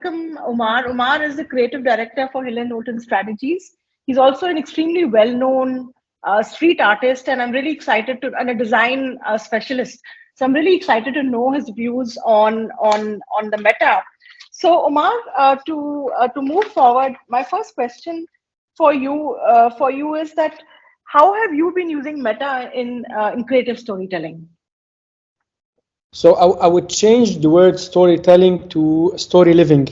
welcome Omar. Omar is the creative director for Hill+Knowlton Strategies. He's also an extremely well-known street artist, and I'm really excited to, and a design specialist. So I'm really excited to know his views on the meta. So Omar, to move forward, my first question for you is that how have you been using meta in creative storytelling? So I would change the word storytelling to story living.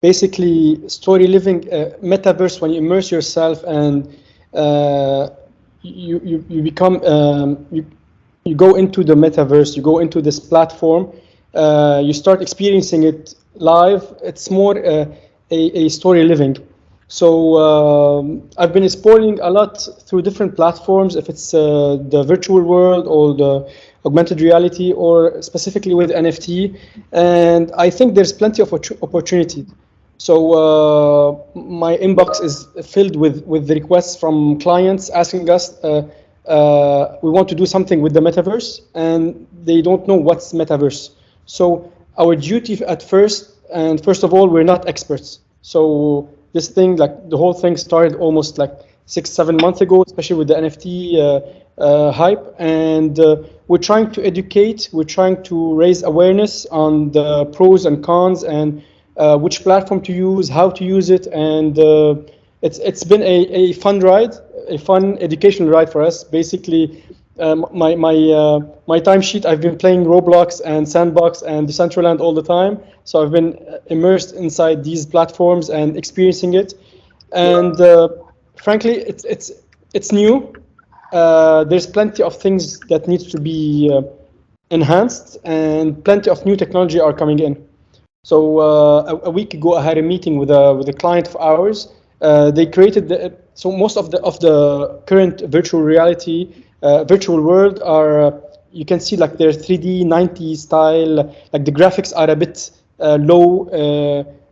Basically, story living, metaverse, when you immerse yourself and you become, you go into the metaverse, you go into this platform, you start experiencing it live. It's more a story living. So I've been exploring a lot through different platforms, if it's the virtual world or the augmented reality, or specifically with NFT. And I think there's plenty of opportunity. So my inbox is filled with the requests from clients asking us, we want to do something with the metaverse, and they don't know what's metaverse. So our duty at first, and first of all, we're not experts. So this thing, like the whole thing started almost like 6-7 months ago, especially with the NFT hype. And we're trying to educate, we're trying to raise awareness on the pros and cons, and which platform to use, how to use it. And it's been a fun ride, a fun educational ride for us. Basically, my timesheet, I've been playing Roblox and Sandbox and Decentraland all the time. So I've been immersed inside these platforms and experiencing it. And frankly, it's new. There's plenty of things that needs to be enhanced, and plenty of new technology are coming in. So a week ago, I had a meeting with a client of ours. They created so most of the current virtual reality virtual world are, you can see like their 3D 90s style, like the graphics are a bit low.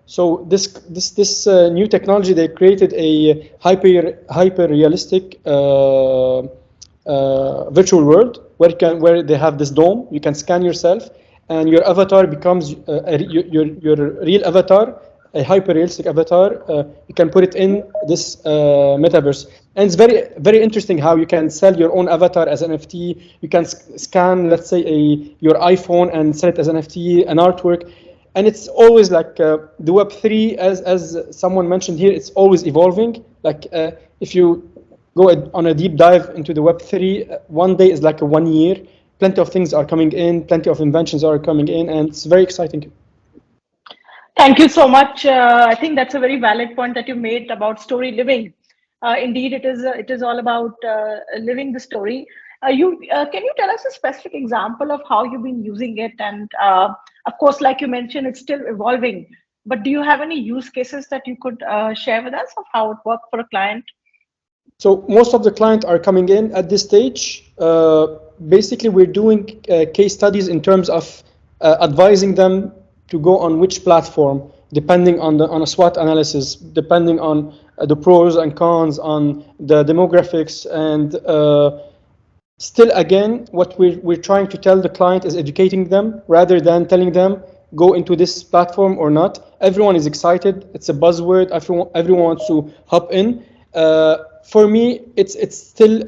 So this new technology, they created a hyper realistic virtual world where they have this dome. You can scan yourself, and your avatar becomes your real avatar, a hyper-realistic avatar. You can put it in this metaverse. And it's very interesting how you can sell your own avatar as an NFT. You can scan, let's say, your iPhone and sell it as an NFT, an artwork. And it's always like the Web3, as someone mentioned here, it's always evolving. Like if you go on a deep dive into the Web3, one day is like a 1 year. Plenty of things are coming in, plenty of inventions are coming in, and it's very exciting. Thank you so much. I think that's a very valid point that you made about story living. Indeed, it is all about living the story. Can you tell us a specific example of how you've been using it? And of course, like you mentioned, it's still evolving. But do you have any use cases that you could share with us of how it worked for a client? So most of the clients are coming in at this stage. Basically, we're doing case studies in terms of advising them to go on which platform, depending on a SWOT analysis, depending on the pros and cons, on the demographics. And still, again, what we're trying to tell the client is educating them rather than telling them go into this platform or not. Everyone is excited. It's a buzzword. Everyone wants to hop in. For me, it's still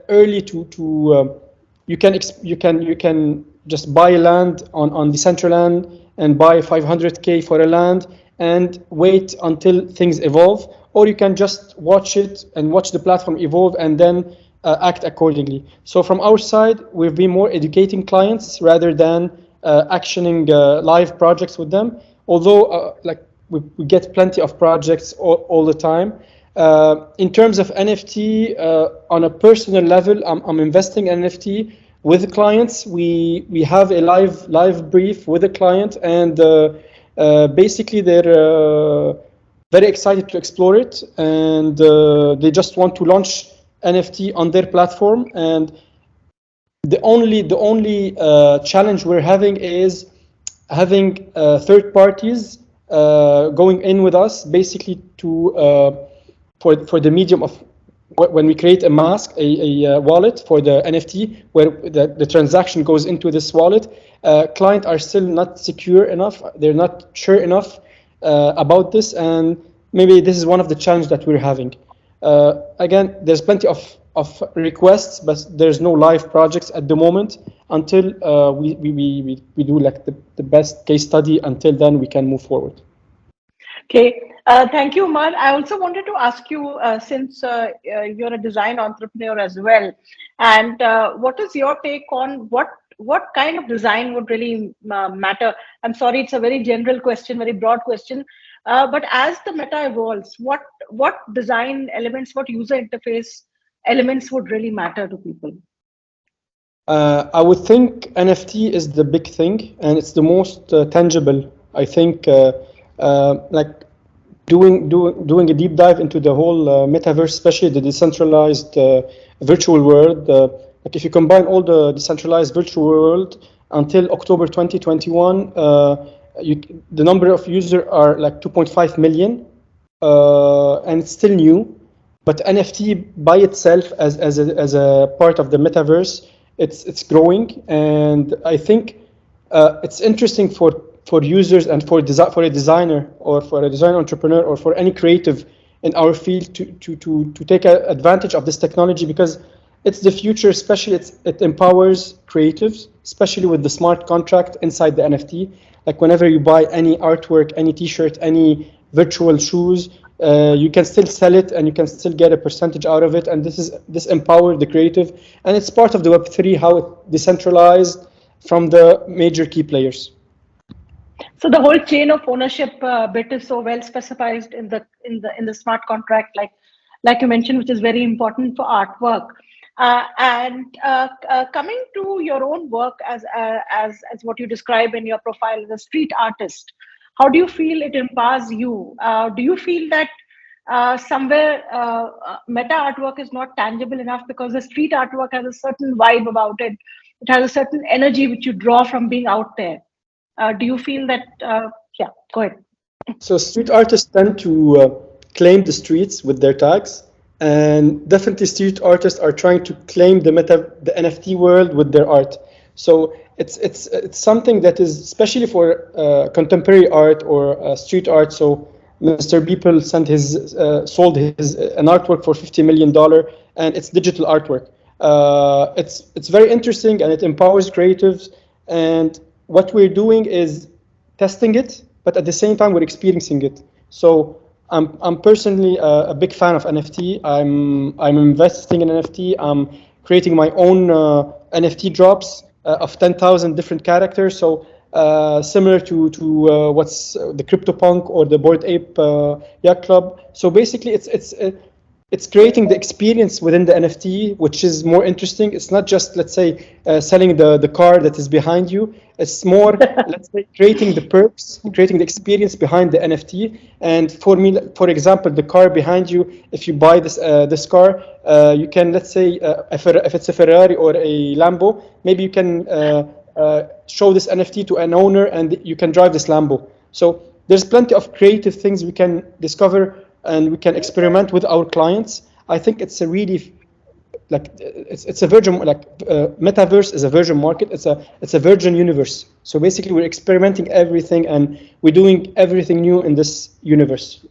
early to you can just buy land on Decentraland and buy 500K for a land and wait until things evolve, or you can just watch it and watch the platform evolve and then act accordingly. So from our side, we've been more educating clients rather than actioning live projects with them. Although like we get plenty of projects all the time. In terms of NFT, on a personal level, I'm investing in NFT with the clients. We have a live brief with the client, and basically they're very excited to explore it, and they just want to launch NFT on their platform. And the only challenge we're having is having third parties going in with us, basically to for the medium of when we create a mask, a wallet for the NFT, where the transaction goes into this wallet. Clients are still not secure enough. They're not sure enough about this, and maybe this is one of the challenges that we're having. Again, there's plenty of requests, but there's no live projects at the moment until we do like the best case study. Until then, we can move forward. Okay, thank you, Umar. I also wanted to ask you, since you're a design entrepreneur as well, and what is your take on what kind of design would really matter? I'm sorry, it's a very general question, very broad question, but as the meta evolves, what design elements, what user interface elements would really matter to people? I would think NFT is the big thing, and it's the most tangible. I think like doing a deep dive into the whole metaverse, especially the decentralized virtual world. Like if you combine all the decentralized virtual world until October 2021, the number of users are like 2.5 million, and it's still new. But NFT by itself, as a part of the metaverse, it's growing, and I think it's interesting for users and for a designer or for a design entrepreneur or for any creative in our field to take advantage of this technology, because it's the future. Especially it empowers creatives, especially with the smart contract inside the NFT. Like whenever you buy any artwork, any T-shirt, any virtual shoes, you can still sell it and you can still get a percentage out of it. And this empowers the creative, and it's part of the Web3, how it decentralized from the major key players. So the whole chain of ownership bit is so well specified in the smart contract, like you mentioned, which is very important for artwork. And coming to your own work as what you describe in your profile as a street artist, how do you feel it empowers you? Do you feel that somewhere meta artwork is not tangible enough because the street artwork has a certain vibe about it? It has a certain energy which you draw from being out there. Do you feel that? Yeah, go ahead. So street artists tend to claim the streets with their tags, and definitely street artists are trying to claim the NFT world with their art. So it's something that is especially for contemporary art or street art. So Mr. Beeple sold an artwork for $50 million, and it's digital artwork. It's very interesting, and it empowers creatives. And what we're doing is testing it, but at the same time we're experiencing it. So I'm personally a big fan of NFT. I'm investing in NFT. I'm creating my own NFT drops of 10,000 different characters. So similar to what's the CryptoPunk or the Bored Ape Yacht Club. So basically, it's creating the experience within the NFT, which is more interesting. It's not just, let's say, selling the car that is behind you. It's more, let's say, creating the perks, creating the experience behind the NFT. And for me, for example, the car behind you, if you buy this car, you can, let's say, if it's a Ferrari or a Lambo, maybe you can show this NFT to an owner and you can drive this Lambo. So there's plenty of creative things we can discover and we can experiment with our clients. I think it's a really it's a virgin, metaverse is a virgin market. It's a virgin universe. So basically we're experimenting everything and we're doing everything new in this universe.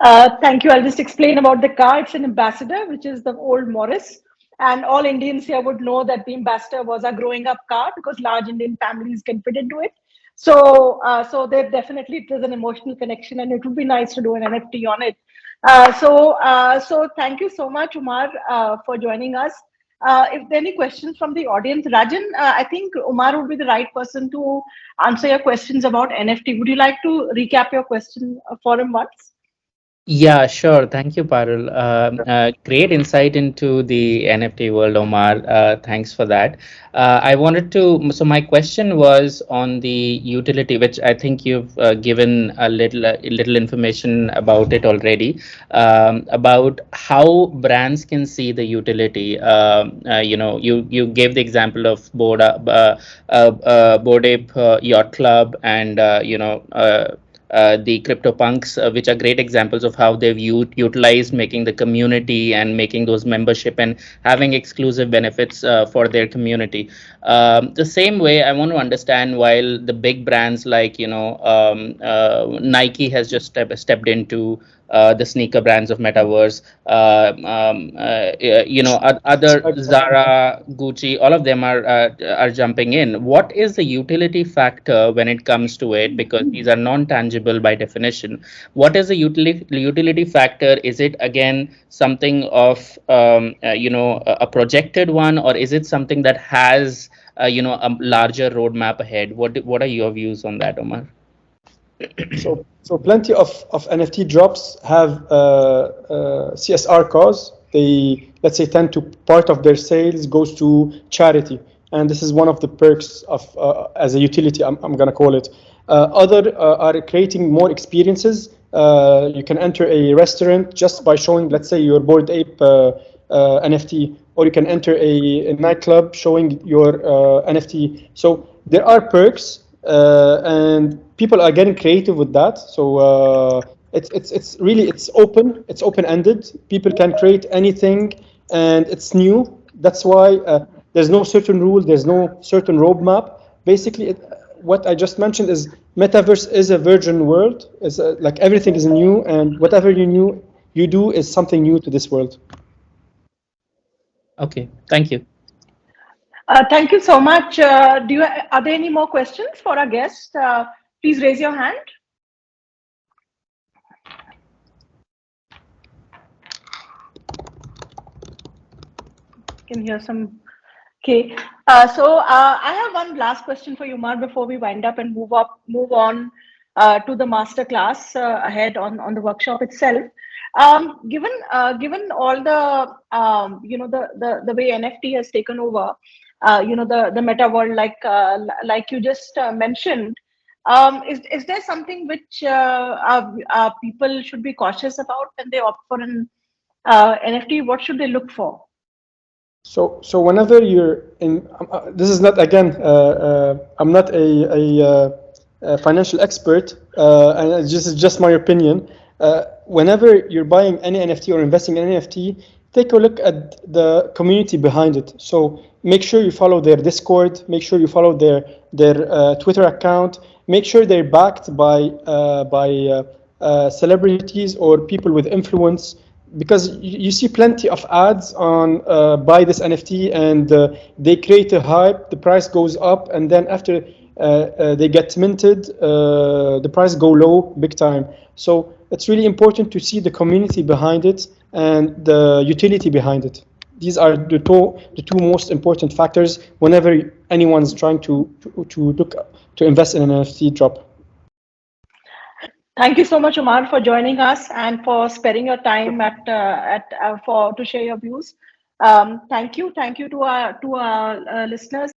Thank you. I'll just explain about the car. It's an Ambassador, which is the old Morris. And all Indians here would know that the Ambassador was a growing up car because large Indian families can fit into it. So there definitely is an emotional connection, and it would be nice to do an NFT on it. So thank you so much, Umar, for joining us. If there are any questions from the audience, Rajan, I think Umar would be the right person to answer your questions about NFT. Would you like to recap your question for him once? Yeah, sure. Thank you, Parul. Great insight into the NFT world, Omar. Thanks for that. I wanted to, so my question was on the utility, which I think you've given a little information about it already, about how brands can see the utility. You gave the example of Bored Ape Yacht Club and the CryptoPunks, which are great examples of how they've utilized making the community and making those membership and having exclusive benefits for their community. The same way, I want to understand, while the big brands like Nike has just stepped into the sneaker brands of metaverse, other Zara, Gucci, all of them are jumping in. What is the utility factor when it comes to it? Because these are non-tangible by definition. What is the utility factor? Is it again something of a projected one, or is it something that has a larger roadmap ahead? What are your views on that, Omar? So plenty of NFT drops have CSR cause. They, let's say, tend to part of their sales goes to charity, and this is one of the perks of as a utility. I'm gonna call it. Other are creating more experiences. You can enter a restaurant just by showing, let's say, your Bored Ape NFT, or you can enter a nightclub showing your NFT. So there are perks, and people are getting creative with that. So it's really open-ended. People can create anything, and it's new. That's why there's no certain rule, there's no certain roadmap. Basically, what I just mentioned is metaverse is a virgin world. It's like everything is new, and whatever you do is something new to this world. Okay, thank you. Thank you so much. Are there any more questions for our guest? Please raise your hand. Can hear some. Okay. So I have one last question for you, Umar, before we wind up and move on to the master class ahead on the workshop itself. Given all the the way NFT has taken over, the meta world, like you just mentioned, is there something which people should be cautious about when they opt for an NFT? What should they look for? So whenever you're in, this is not, again, I'm not a financial expert, and this is just my opinion. Whenever you're buying any NFT or investing in NFT, take a look at the community behind it. So make sure you follow their Discord, make sure you follow their Twitter account, make sure they're backed by celebrities or people with influence, because you see plenty of ads on buy this NFT, and they create a hype, the price goes up, and then after they get minted, the price go low big time. So it's really important to see the community behind it and the utility behind it. These are the two most important factors whenever anyone's trying to look to invest in an NFT drop. Thank you so much, Omar, for joining us and for sparing your time to share your views. Thank you to our listeners.